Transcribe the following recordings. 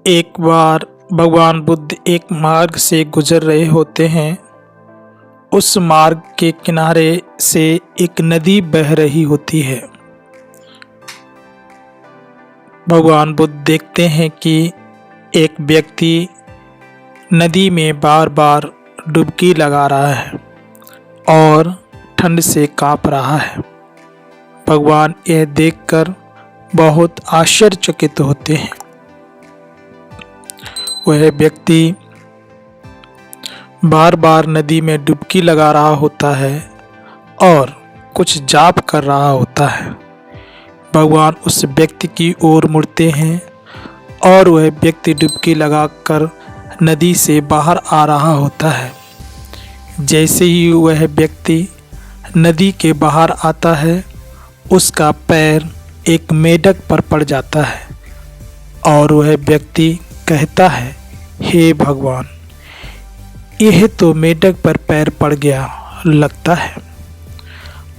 एक बार भगवान बुद्ध एक मार्ग से गुजर रहे होते हैं। उस मार्ग के किनारे से एक नदी बह रही होती है। भगवान बुद्ध देखते हैं कि एक व्यक्ति नदी में बार बार डुबकी लगा रहा है और ठंड से कांप रहा है। भगवान यह देखकर बहुत आश्चर्यचकित होते हैं। वह व्यक्ति बार बार नदी में डुबकी लगा रहा होता है और कुछ जाप कर रहा होता है। भगवान उस व्यक्ति की ओर मुड़ते हैं और वह व्यक्ति डुबकी लगाकर नदी से बाहर आ रहा होता है। जैसे ही वह व्यक्ति नदी के बाहर आता है, उसका पैर एक मेढक पर पड़ जाता है और वह व्यक्ति कहता है, हे भगवान, यह तो मेढक पर पैर पड़ गया लगता है।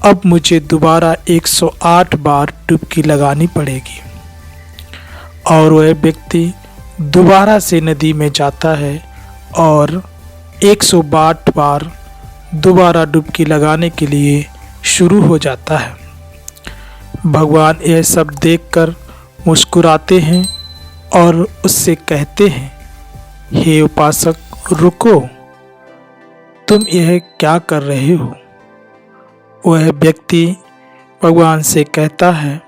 अब मुझे दोबारा 108 बार डुबकी लगानी पड़ेगी। और वह व्यक्ति दोबारा से नदी में जाता है और 108 बार दोबारा डुबकी लगाने के लिए शुरू हो जाता है। भगवान यह सब देखकर मुस्कुराते हैं और उससे कहते हैं, हे उपासक, रुको, तुम यह क्या कर रहे हो? वह व्यक्ति भगवान से कहता है,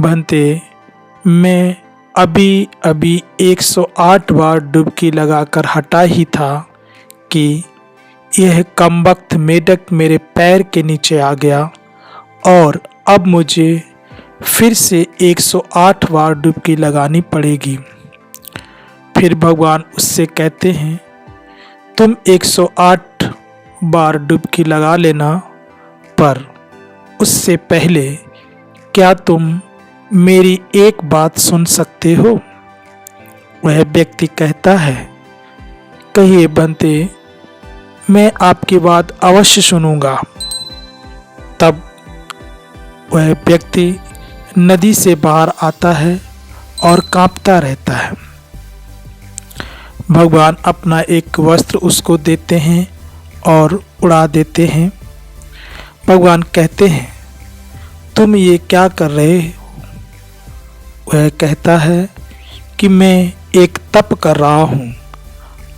भंते, मैं अभी अभी 108 बार डुबकी लगाकर हटा ही था कि यह कमबख्त मेढक मेरे पैर के नीचे आ गया और अब मुझे फिर से 108 बार डुबकी लगानी पड़ेगी। फिर भगवान उससे कहते हैं, तुम 108 बार डुबकी लगा लेना, पर उससे पहले क्या तुम मेरी एक बात सुन सकते हो? वह व्यक्ति कहता है, कहिए बंते, मैं आपकी बात अवश्य सुनूंगा। तब वह व्यक्ति नदी से बाहर आता है और कांपता रहता है। भगवान अपना एक वस्त्र उसको देते हैं और उड़ा देते हैं। भगवान कहते हैं, तुम ये क्या कर रहे हो? वह कहता है कि मैं एक तप कर रहा हूँ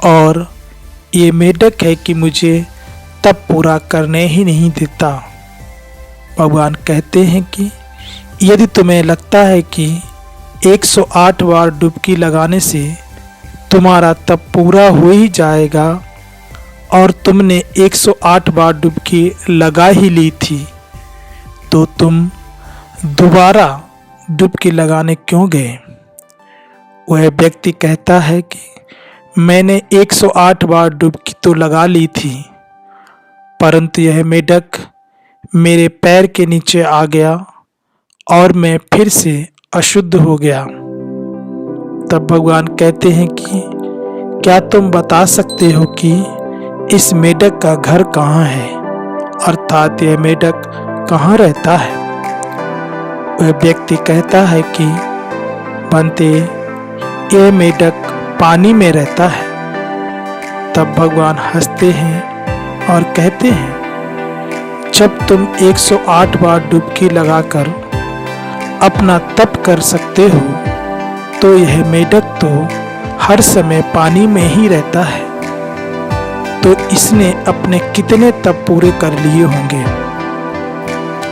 और ये मेढक है कि मुझे तप पूरा करने ही नहीं देता। भगवान कहते हैं कि यदि तुम्हें लगता है कि 108 बार डुबकी लगाने से तुम्हारा तप पूरा हो ही जाएगा और तुमने 108 बार डुबकी लगा ही ली थी, तो तुम दोबारा डुबकी लगाने क्यों गए? वह व्यक्ति कहता है कि मैंने 108 बार डुबकी तो लगा ली थी, परंतु यह मेढक मेरे पैर के नीचे आ गया और मैं फिर से अशुद्ध हो गया। तब भगवान कहते हैं कि क्या तुम बता सकते हो कि इस मेढक का घर कहाँ है, अर्थात यह मेढक कहाँ रहता है? वह व्यक्ति कहता है कि बंते, यह मेढक पानी में रहता है। तब भगवान हंसते हैं और कहते हैं, जब तुम 108 बार डुबकी लगाकर अपना तप कर सकते हो, तो यह मेढक तो हर समय पानी में ही रहता है, तो इसने अपने कितने तप पूरे कर लिए होंगे।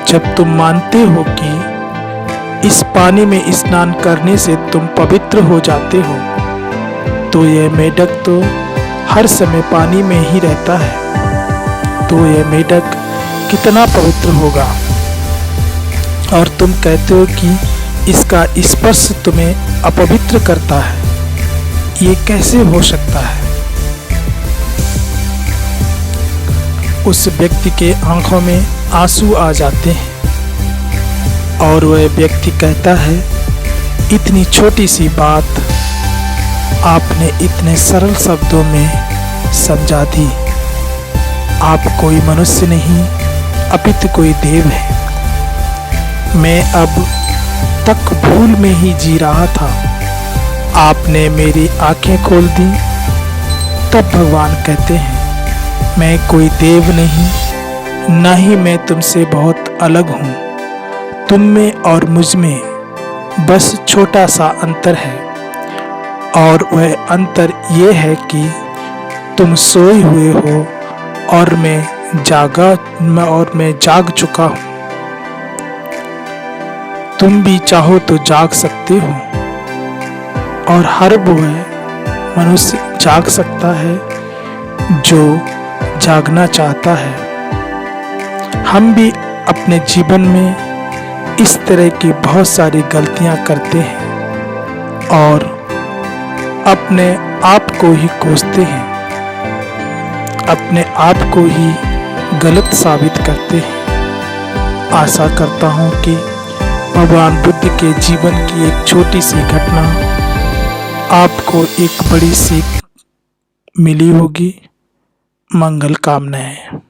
जब तुम मानते हो कि इस पानी में स्नान करने से तुम पवित्र हो जाते हो, तो यह मेढक तो हर समय पानी में ही रहता है, तो यह मेढक कितना पवित्र होगा। और तुम कहते हो कि इसका स्पर्श तुम्हें अपवित्र करता है, ये कैसे हो सकता है? उस व्यक्ति के आंखों में आंसू आ जाते हैं और वह व्यक्ति कहता है, इतनी छोटी सी बात आपने इतने सरल शब्दों में समझा दी। आप कोई मनुष्य नहीं, अपितु कोई देव है। मैं अब तक भूल में ही जी रहा था आपने मेरी आंखें खोल दी। तब भगवान कहते हैं, मैं कोई देव नहीं, ना ही मैं तुमसे बहुत अलग हूँ। तुम में और मुझ में बस छोटा सा अंतर है, और वह अंतर ये है कि तुम सोए हुए हो और मैं जाग चुका हूँ। तुम भी चाहो तो जाग सकते हो, और हर वह मनुष्य जाग सकता है जो जागना चाहता है। हम भी अपने जीवन में इस तरह की बहुत सारी गलतियां करते हैं और अपने आप को ही कोसते हैं, अपने आप को ही गलत साबित करते हैं। आशा करता हूँ कि भगवान बुद्ध के जीवन की एक छोटी सी घटना आपको एक बड़ी सीख मिली होगी। मंगल कामनाएं।